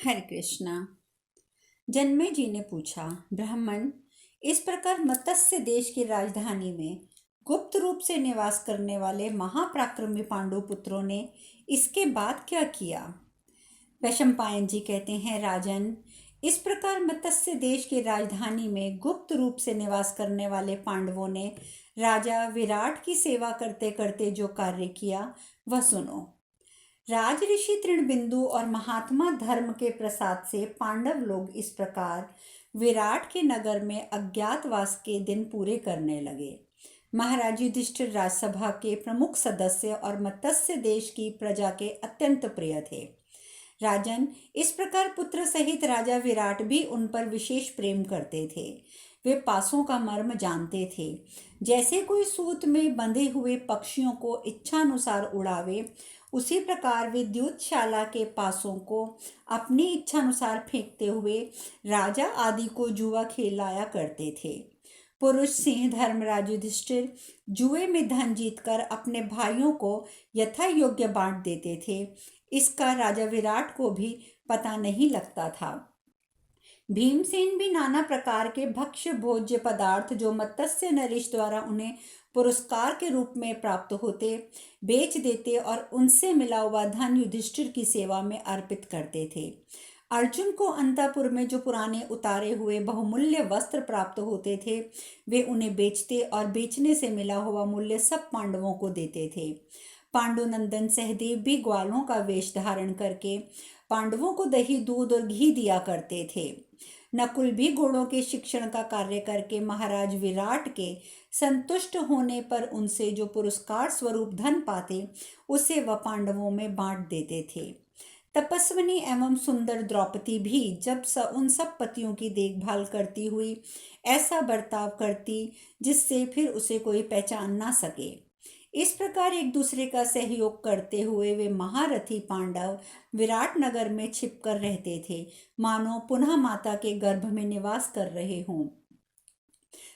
हरे कृष्णा। जन्मे जी ने पूछा, ब्राह्मण, इस प्रकार मत्स्य देश की राजधानी में गुप्त रूप से निवास करने वाले महापराक्रमी पांडु पुत्रों ने इसके बाद क्या किया? वैशंपायन जी कहते हैं, राजन, इस प्रकार मत्स्य देश की राजधानी में गुप्त रूप से निवास करने वाले पांडवों ने राजा विराट की सेवा करते करते जो कार्य किया वह सुनो। राज ऋषि तृणबिंदु और महात्मा धर्म के प्रसाद से पांडव लोग इस प्रकार विराट के नगर में अज्ञातवास के दिन पूरे करने लगे। महाराज युधिष्ठिर राजसभा के प्रमुख सदस्य और मत्स्य देश की प्रजा के अत्यंत प्रिय थे। राजन, इस प्रकार पुत्र सहित राजा विराट भी उन पर विशेष प्रेम करते थे। वे पासों का मर्म जानते थे। जैसे कोई सूत में बंधे हुए पक्षियों को इच्छानुसार उड़ावे, उसी प्रकार वे द्युतशाला के पासों को अपनी इच्छानुसार फेंकते हुए राजा आदि को जुआ खेलाया करते थे। पुरुष सिंह धर्मराज युधिष्ठिर जुए में धन जीतकर अपने भाइयों को यथा योग्य बांट देते थे। इसका राजा विराट को भी पता नहीं लगता था। भीमसेन भी नाना प्रकार के भक्ष्य भोज्य पदार्थ जो मत्स्य नरेश द्वारा उन्हें पुरस्कार के रूप में प्राप्त होते बेच देते और उनसे मिला हुआ धन युधिष्ठिर की सेवा में अर्पित करते थे। अर्जुन को अंतःपुर में जो पुराने उतारे हुए बहुमूल्य वस्त्र प्राप्त होते थे, वे उन्हें बेचते और बेचने से मिला हुआ मूल्य सब पांडवों को देते थे। पांडुनंदन सहदेव भी ग्वालों का वेश धारण करके पांडवों को दही दूध और घी दिया करते थे। नकुल भी घोड़ों के शिक्षण का कार्य करके महाराज विराट के संतुष्ट होने पर उनसे जो पुरस्कार स्वरूप धन पाते उसे वह पांडवों में बांट देते थे। तपस्विनी एवं सुंदर द्रौपदी भी जब उन सब पतियों की देखभाल करती हुई ऐसा बर्ताव करती जिससे फिर उसे कोई पहचान ना सके। इस प्रकार एक दूसरे का सहयोग करते हुए वे महारथी पांडव विराट नगर में छिपकर रहते थे, मानो पुनः माता के गर्भ में निवास कर रहे हों।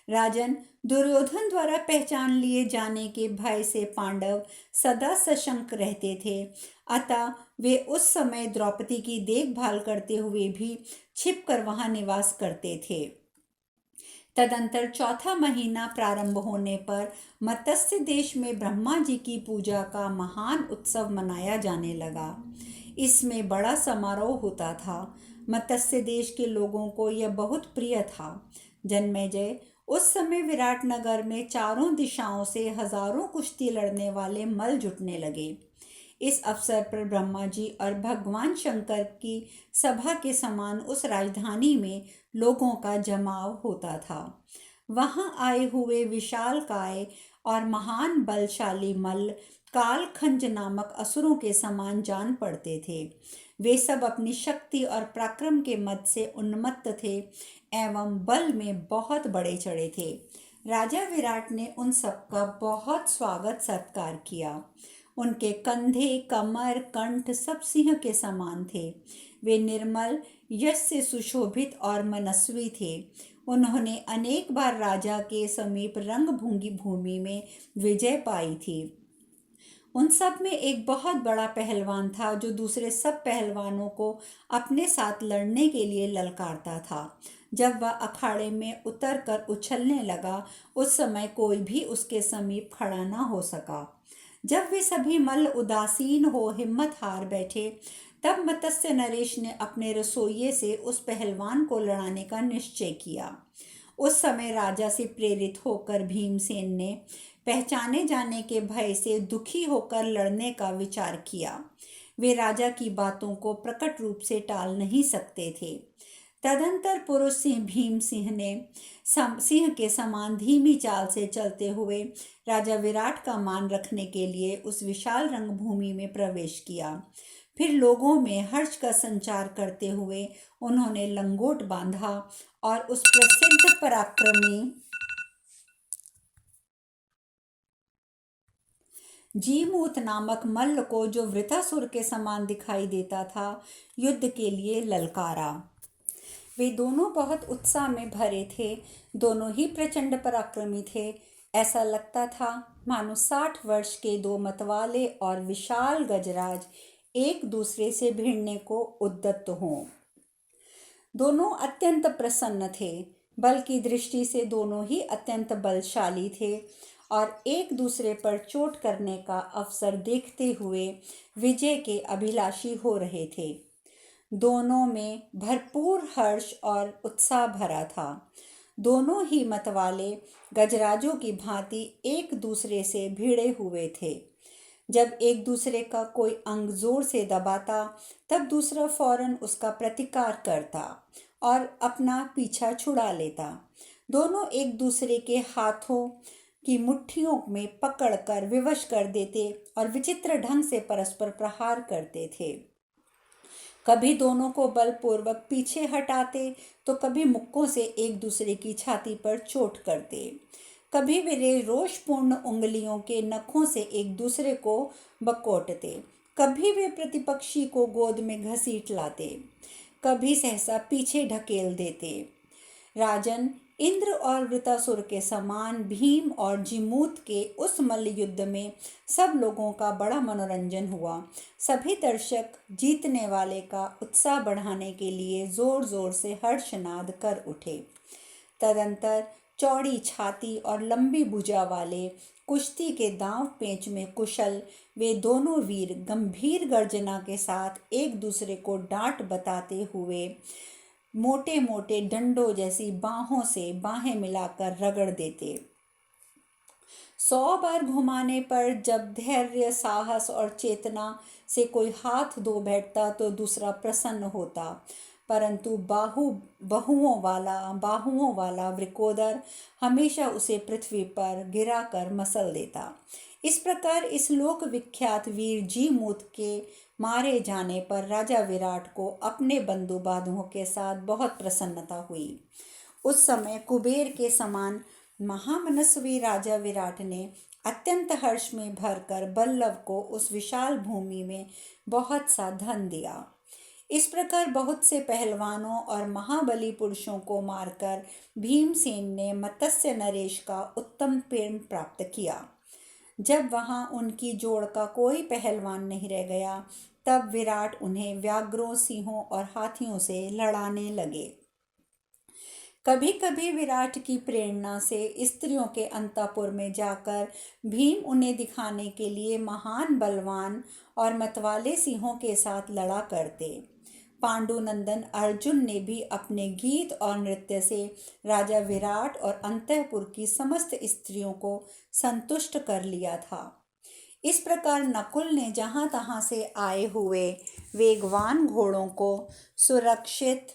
राजन, दुर्योधन द्वारा पहचान लिए जाने के भय से पांडव सदा सशंक रहते थे, अतः वे उस समय द्रौपदी की देखभाल करते हुए भी छिपकर वहां निवास करते थे। तदंतर चौथा महीना प्रारंभ होने पर मत्स्य देश में ब्रह्मा जी की पूजा का महान उत्सव मनाया जाने लगा। इसमें बड़ा समारोह होता था। मत्स्य देश के लोगों को यह बहुत प्रिय था। जन्मेजय, उस समय विराट नगर में चारों दिशाओं से हजारों कुश्ती लड़ने वाले मल जुटने लगे। इस अवसर पर ब्रह्मा जी और भगवान शंकर की सभा के समान उस राजधानी में लोगों का जमाव होता था। वहां आए हुए विशालकाय और महान बलशाली मल्ल कालखंज नामक असुरों के समान जान पड़ते थे। वे सब अपनी शक्ति और पराक्रम के मद से उन्मत्त थे एवं बल में बहुत बड़े चढ़े थे। राजा विराट ने उन सबका बहुत स्वागत सत्कार किया। उनके कंधे, कमर, कंठ सब सिंह के समान थे। वे निर्मल, यश से सुशोभित और मनस्वी थे। उन्होंने अनेक बार राजा के समीप रंगभूंगी भूमि में विजय पाई थी। उन सब में एक बहुत बड़ा पहलवान था जो दूसरे सब पहलवानों को अपने साथ लड़ने के लिए ललकारता था। जब वह अखाड़े में उतर कर उछलने लगा, उस समय कोई भी उसके समीप खड़ा न हो सका। जब वे सभी मल्ल उदासीन हो हिम्मत हार बैठे, तब मत्स्य नरेश ने अपने रसोइये से उस पहलवान को लड़ाने का निश्चय किया। उस समय राजा से प्रेरित होकर भीमसेन ने पहचाने जाने के भय से दुखी होकर लड़ने का विचार किया। वे राजा की बातों को प्रकट रूप से टाल नहीं सकते थे। तदंतर पुरुष सिंह भीम सिंह ने सिंह के समान धीमी चाल से चलते हुए राजा विराट का मान रखने के लिए उस विशाल रंगभूमि में प्रवेश किया। फिर लोगों में हर्ष का संचार करते हुए उन्होंने लंगोट बांधा और उस प्रसिद्ध पराक्रमी जीमूत नामक मल्ल को, जो वृतासुर के समान दिखाई देता था, युद्ध के लिए ललकारा। वे दोनों बहुत उत्साह में भरे थे। दोनों ही प्रचंड पराक्रमी थे। ऐसा लगता था मानो 60 वर्ष के दो मतवाले और विशाल गजराज एक दूसरे से भिड़ने को उद्यत हों। दोनों अत्यंत प्रसन्न थे, बल्कि दृष्टि से दोनों ही अत्यंत बलशाली थे और एक दूसरे पर चोट करने का अवसर देखते हुए विजय के अभिलाषी हो रहे थे। दोनों में भरपूर हर्ष और उत्साह भरा था। दोनों ही मत वाले गजराजों की भांति एक दूसरे से भिड़े हुए थे। जब एक दूसरे का कोई अंग जोर से दबाता, तब दूसरा फौरन उसका प्रतिकार करता और अपना पीछा छुड़ा लेता। दोनों एक दूसरे के हाथों की मुट्ठियों में पकड़कर विवश कर देते और विचित्र ढंग से परस्पर प्रहार करते थे। कभी दोनों को बलपूर्वक पीछे हटाते, तो कभी मुक्कों से एक दूसरे की छाती पर चोट करते। कभी वे रोषपूर्ण उंगलियों के नखों से एक दूसरे को बकोटते। कभी वे प्रतिपक्षी को गोद में घसीट लाते, कभी सहसा पीछे ढकेल देते। राजन, इंद्र और वृतासुर के समान भीम और जीमूत के उस मल्ल युद्ध में सब लोगों का बड़ा मनोरंजन हुआ। सभी दर्शक जीतने वाले का उत्साह बढ़ाने के लिए जोर जोर से हर्षनाद कर उठे। तदंतर चौड़ी छाती और लंबी भुजा वाले, कुश्ती के दांव पेंच में कुशल वे दोनों वीर गंभीर गर्जना के साथ एक दूसरे को डांट बताते हुए मोटे मोटे डंडों जैसी बाहों से बाहें मिलाकर रगड़ देते। 100 बार घुमाने पर जब धैर्य, साहस और चेतना से कोई हाथ धो बैठता तो दूसरा प्रसन्न होता, परंतु बाहुओं वाला वृकोदर हमेशा उसे पृथ्वी पर गिराकर मसल देता। इस प्रकार इस लोक विख्यात वीर जीमूत के मारे जाने पर राजा विराट को अपने बंधु बांधवों के साथ बहुत प्रसन्नता हुई। उस समय कुबेर के समान महामनस्वी राजा विराट ने अत्यंत हर्ष में भरकर बल्लभ को उस विशाल भूमि में बहुत सा धन दिया। इस प्रकार बहुत से पहलवानों और महाबली पुरुषों को मारकर भीमसेन ने मत्स्य नरेश का उत्तम प्रेम प्राप्त किया। जब वहां उनकी जोड़ का कोई पहलवान नहीं रह गया, तब विराट उन्हें व्याघ्रों, सिंहों और हाथियों से लड़ाने लगे। कभी कभी विराट की प्रेरणा से स्त्रियों के अंतःपुर में जाकर भीम उन्हें दिखाने के लिए महान बलवान और मतवाले सिंहों के साथ लड़ा करते। पांडुनंदन अर्जुन ने भी अपने गीत और नृत्य से राजा विराट और अंतःपुर की समस्त स्त्रियों को संतुष्ट कर लिया था। इस प्रकार नकुल ने जहाँ तहाँ से आए हुए वेगवान घोड़ों को सुरक्षित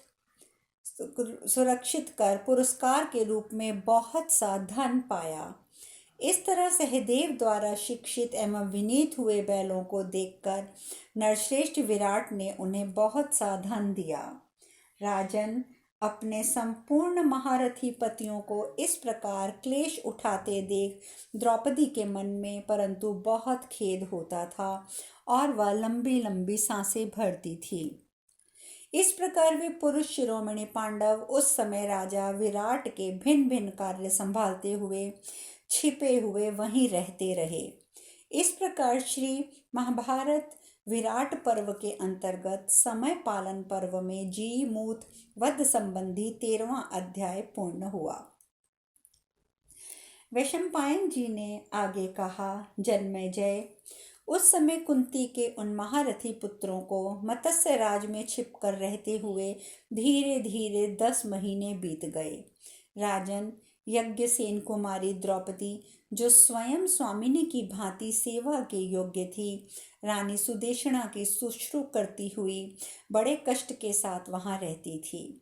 कर पुरस्कार के रूप में बहुत सा धन पाया। इस तरह सहदेव द्वारा शिक्षित एवं विनीत हुए बैलों को देखकर नरश्रेष्ठ विराट ने उन्हें बहुत सा धन दिया। राजन, अपने संपूर्ण महारथी पतियों को इस प्रकार क्लेश उठाते देख द्रौपदी के मन में परंतु बहुत खेद होता था और वह लंबी लंबी सांसें भरती थी। इस प्रकार वे पुरुष शिरोमणि पांडव उस समय राजा विराट के भिन्न भिन्न कार्य संभालते हुए छिपे हुए वहीं रहते रहे। इस प्रकार श्री महाभारत विराट पर्व के अंतर्गत समय पालन पर्व में जीमूत वध संबंधी 13वां अध्याय पूर्ण हुआ। वैशंपायन जी ने आगे कहा, जन्मेजय, उस समय कुंती के उन महारथी पुत्रों को मत्स्य राज में छिपकर रहते हुए धीरे धीरे 10 महीने बीत गए। राजन, यज्ञसेन कुमारी द्रौपदी, जो स्वयं स्वामिनी की भांति सेवा के योग्य थी, रानी सुदेशना की शुश्रूषा करती हुई बड़े कष्ट के साथ वहां रहती थी।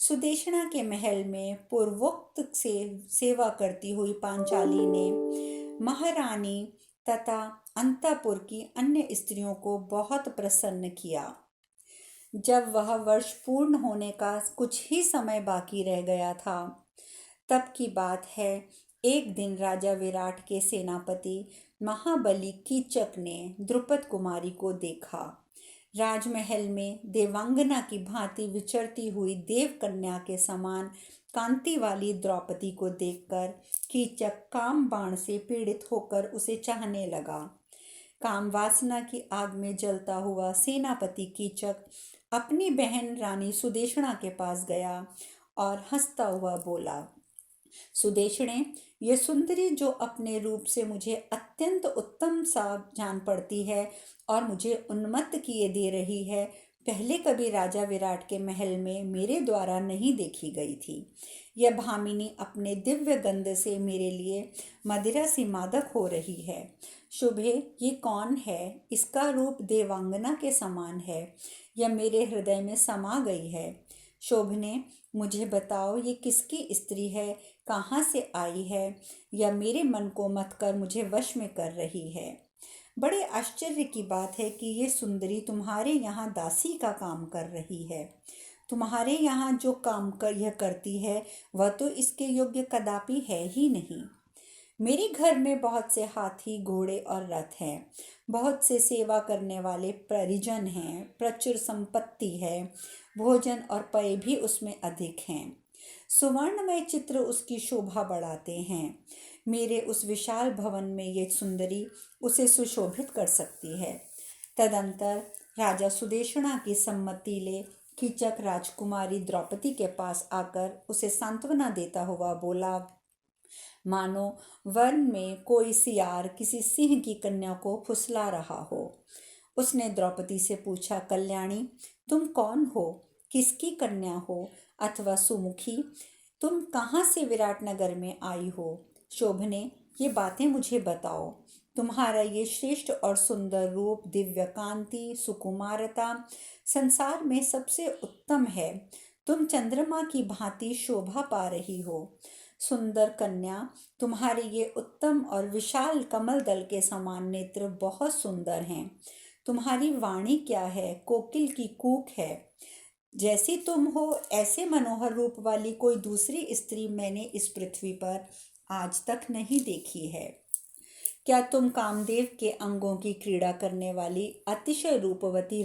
सुदेशना के महल में पूर्वोक्त से सेवा करती हुई पांचाली ने महारानी तथा अंतःपुर की अन्य स्त्रियों को बहुत प्रसन्न किया। जब वह वर्ष पूर्ण होने का कुछ ही समय बाकी रह गया था, तब की बात है। एक दिन राजा विराट के सेनापति महाबली कीचक ने द्रुपद कुमारी को देखा। राजमहल में देवांगना की भांति विचरती हुई देव कन्या के समान कांति वाली द्रौपदी को देखकर कीचक काम बाण से पीड़ित होकर उसे चाहने लगा। काम वासना की आग में जलता हुआ सेनापति कीचक अपनी बहन रानी सुदेशना के पास गया और हंसता हुआ बोला, सुदेशणे, ये सुंदरी जो अपने रूप से मुझे अत्यंत उत्तम सा जान पड़ती है और मुझे उन्मत्त किए दे रही है, पहले कभी राजा विराट के महल में मेरे द्वारा नहीं देखी गई थी। यह भामिनी अपने दिव्य गंध से मेरे लिए मदिरा सी मादक हो रही है। शुभे, ये कौन है? इसका रूप देवांगना के समान है। यह मेरे हृदय में समा गई है। शोभने, मुझे बताओ, ये किसकी स्त्री है, कहाँ से आई है? यह मेरे मन को मत कर मुझे वश में कर रही है। बड़े आश्चर्य की बात है कि ये सुंदरी तुम्हारे यहाँ दासी का काम कर रही है। तुम्हारे यहाँ जो काम यह करती है वह तो इसके योग्य कदापि है ही नहीं। मेरे घर में बहुत से हाथी, घोड़े और रथ हैं, बहुत से सेवा करने वाले परिजन हैं, प्रचुर संपत्ति है, भोजन और पेय भी उसमें अधिक हैं। सुवर्णमय चित्र उसकी शोभा बढ़ाते हैं। मेरे उस विशाल भवन में ये सुंदरी उसे सुशोभित कर सकती है। तदंतर राजा सुदेशना की सम्मति ले कीचक राजकुमारी द्रौपदी के पास आकर उसे सांत्वना देता हुआ बोला, मानो वन में कोई सियार किसी सिंह की कन्या को फुसला रहा हो। उसने द्रौपदी से पूछा, कल्याणी, तुम कौन हो? किसकी कन्या हो? अथवा सुमुखी, तुम कहाँ से विराटनगर में आई हो? शोभने, ये बातें मुझे बताओ। तुम्हारा ये श्रेष्ठ और सुंदर रूप, दिव्य कांति, सुकुमारता संसार में सबसे उत्तम है। तुम चंद्रमा की भांति शोभा पा रही हो। सुंदर कन्या, तुम्हारे ये उत्तम और विशाल कमल दल के समान नेत्र बहुत सुंदर हैं। तुम्हारी वाणी क्या है? कोकिल की कूक है। जैसी तुम हो ऐसे मनोहर रूप वाली कोई दूसरी स्त्री मैंने इस पृथ्वी पर आज तक नहीं देखी है। क्या तुम कामदेव के अंगों की क्रीड़ा करने वाली अतिशय रूपवती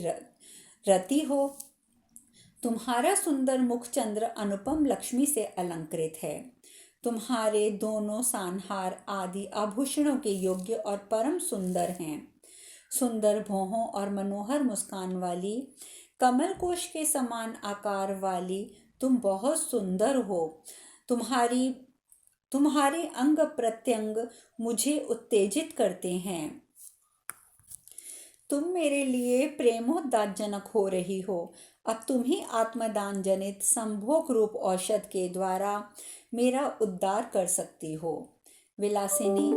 रति हो? तुम्हारा सुंदर मुख चंद्र अनुपम लक्ष्मी से अलंकृत है। तुम्हारे दोनों सानहार आदि आभूषणों के योग्य और परम सुंदर हैं। सुंदर भौहों और मनोहर मुस्कान वाली, कमल कोश के समान आकार वाली तुम बहुत सुंदर हो। तुम्हारे अंग प्रत्यंग मुझे उत्तेजित करते हैं। तुम मेरे लिए प्रेमोद्दातजनक हो रही हो। अब तुम ही आत्मदान जनित संभोग रूप औषध के द्वारा मेरा उद्धार कर सकती हो। विलासिनी,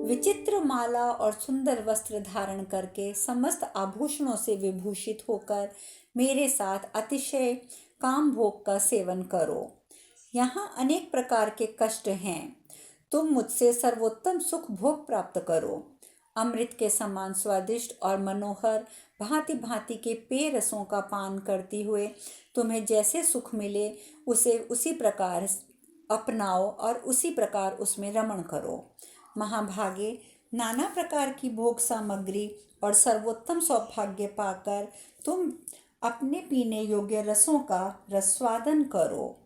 विचित्र माला और सुंदर वस्त्र धारण करके समस्त आभूषणों से विभूषित होकर मेरे साथ अतिशय काम भोग का सेवन करो। यहाँ अनेक प्रकार के कष्ट हैं। तुम मुझसे सर्वोत्तम सुख भोग प्राप्त करो। अमृत के समान स्वादिष्ट और मनोहर भांति भांति के पेय रसों का पान करते हुए तुम्हें जैसे सुख मिले उसे उसी प्रकार अपनाओ और उसी प्रकार उसमें रमण करो। महाभागे, नाना प्रकार की भोग सामग्री और सर्वोत्तम सौभाग्य पाकर तुम अपने पीने योग्य रसों का रसवादन करो।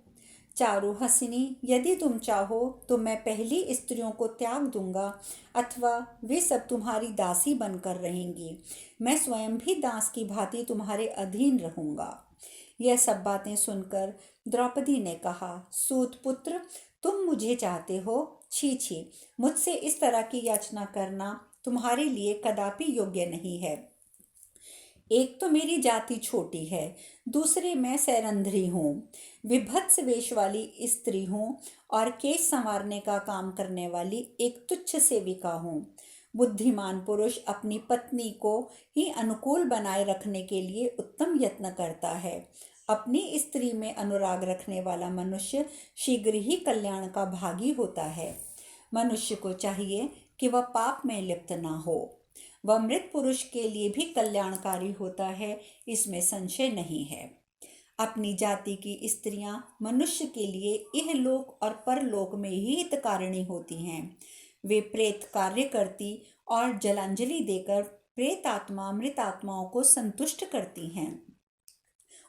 चारु हसिनी, यदि तुम चाहो तो मैं पहली स्त्रियों को त्याग दूंगा अथवा वे सब तुम्हारी दासी बनकर रहेंगी। मैं स्वयं भी दास की भांति तुम्हारे अधीन रहूंगा। यह सब बातें सुनकर द्रौपदी ने कहा, सूत पुत्र, तुम मुझे चाहते हो? छी छी, मुझसे इस तरह की याचना करना तुम्हारे लिए कदापि योग्य नहीं है। एक तो मेरी जाति छोटी है, दूसरे मैं सैरंध्री हूँ, विभत्स वेश वाली स्त्री हूँ और केश संवारने का काम करने वाली एक तुच्छ सेविका हूँ। बुद्धिमान पुरुष अपनी पत्नी को ही अनुकूल बनाए रखने के लिए उत्तम यत्न करता है। अपनी स्त्री में अनुराग रखने वाला मनुष्य शीघ्र ही कल्याण का भागी होता है। मनुष्य को चाहिए कि वह पाप में लिप्त ना हो। वह मृत पुरुष के लिए भी कल्याणकारी होता है, इसमें संशय नहीं है। अपनी जाति की स्त्रियां मनुष्य के लिए इहलोक और परलोक में ही हितकारिणी होती हैं। वे प्रेत कार्य करती और जलांजलि देकर प्रेतात्मा मृतात्माओं को संतुष्ट करती हैं।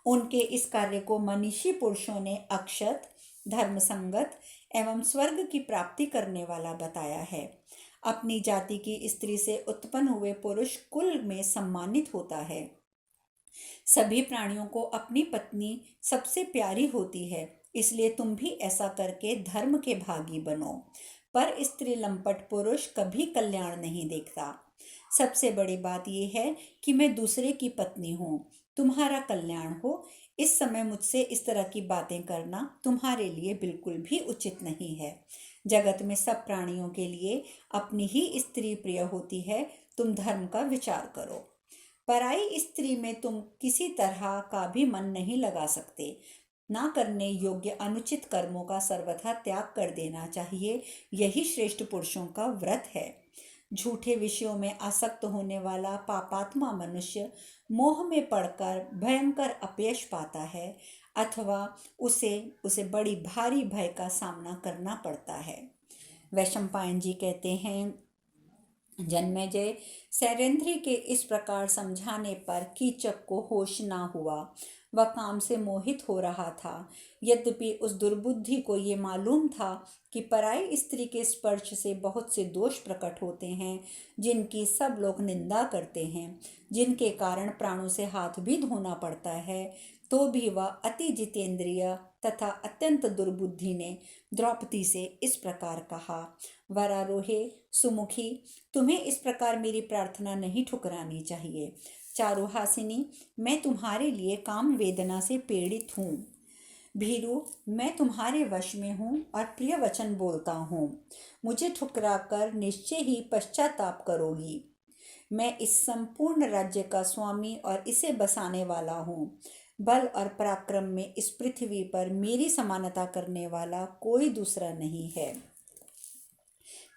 उनके इस कार्य को मनीषी पुरुषों ने अक्षत, धर्म संगत एवं स्वर्ग की प्राप्ति करने वाला बताया है। अपनी जाति की स्त्री से उत्पन्न हुए पुरुष कुल में सम्मानित होता है। सभी प्राणियों को अपनी पत्नी सबसे प्यारी होती है, इसलिए तुम भी ऐसा करके धर्म के भागी बनो। पर स्त्री लंपट पुरुष कभी कल्याण नहीं देखता। सबसे बड़ी बात यह है कि मैं दूसरे की पत्नी हूँ, तुम्हारा कल्याण हो। इस समय मुझसे इस तरह की बातें करना तुम्हारे लिए बिल्कुल भी उचित नहीं है। जगत में सब प्राणियों के लिए अपनी ही स्त्री प्रिय होती है। तुम धर्म का विचार करो। पराई स्त्री में तुम किसी तरह का भी मन नहीं लगा सकते। ना करने योग्य अनुचित कर्मों का सर्वथा त्याग कर देना चाहिए। यही श्रेष्ठ पुरुषों का व्रत है। झूठे विषयों में आसक्त होने वाला पापात्मा मनुष्य मोह में पड़कर भयंकर अपयश पाता है, अथवा उसे बड़ी भारी भय का सामना करना पड़ता है। वैशंपायन जी कहते हैं, जन्मेजय, सैरेंद्री के इस प्रकार समझाने पर कीचक को होश ना हुआ। वह काम से मोहित हो रहा था। यद्यपि उस दुर्बुद्धि को ये मालूम था कि पराई स्त्री के स्पर्श से बहुत से दोष प्रकट होते हैं, जिनकी सब लोग निंदा करते हैं, जिनके कारण प्राणों से हाथ भी धोना पड़ता है, तो भी वह अति जितेंद्रिय तथा अत्यंत दुर्बुद्धि ने द्रौपदी से इस प्रकार कहा, वरारोहे सुमुखी, तुम्हें इस प्रकार मेरी प्रार्थना नहीं ठुकरानी चाहिए। चारुहासिनी, मैं तुम्हारे लिए काम वेदना से पीड़ित हूँ। भीरु, मैं तुम्हारे वश में हूँ और प्रिय वचन बोलता हूँ। मुझे ठुकराकर निश्चय ही पश्चाताप करोगी। मैं इस संपूर्ण राज्य का स्वामी और इसे बसाने वाला हूँ। बल और पराक्रम में इस पृथ्वी पर मेरी समानता करने वाला कोई दूसरा नहीं है।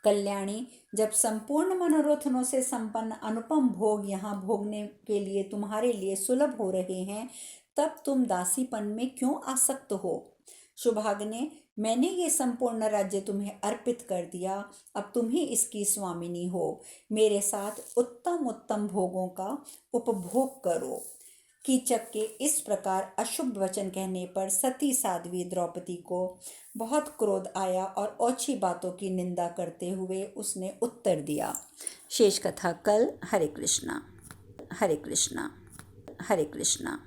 कल्याणी, जब संपूर्ण मनोरथनों से संपन्न अनुपम भोग यहाँ भोगने के लिए तुम्हारे लिए सुलभ हो रहे हैं, तब तुम दासीपन में क्यों आसक्त हो? शुभाग्ने, मैंने ये संपूर्ण राज्य तुम्हें अर्पित कर दिया। अब तुम ही इसकी स्वामिनी हो। मेरे साथ उत्तम उत्तम भोगों का उपभोग करो। कीचक के इस प्रकार अशुभ वचन कहने पर सती साध्वी द्रौपदी को बहुत क्रोध आया और ओछी बातों की निंदा करते हुए उसने उत्तर दिया। शेष कथा कल। हरे कृष्णा, हरे कृष्णा, हरे कृष्णा।